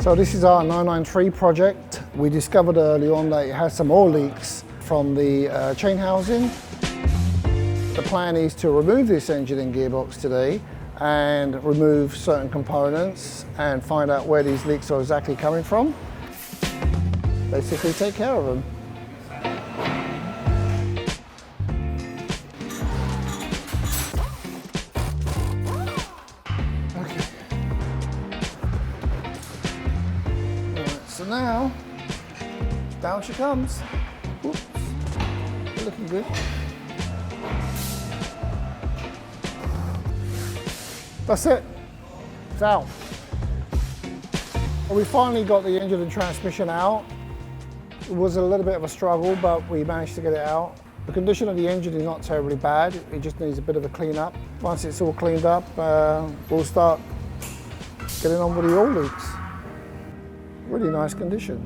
So this is our 993 project. We discovered early on that it had some oil leaks from the chain housing. The plan is to remove this engine and gearbox today and remove certain components and find out where these leaks are exactly coming from. Basically take care of them. Okay. Right, so now, down she comes. Whoops. Looking good. That's it, it's out. We finally got the engine and transmission out. It was a little bit of a struggle, but we managed to get it out. The condition of the engine is not terribly bad. It just needs a bit of a clean up. Once it's all cleaned up, we'll start getting on with the oil leaks. Really nice condition.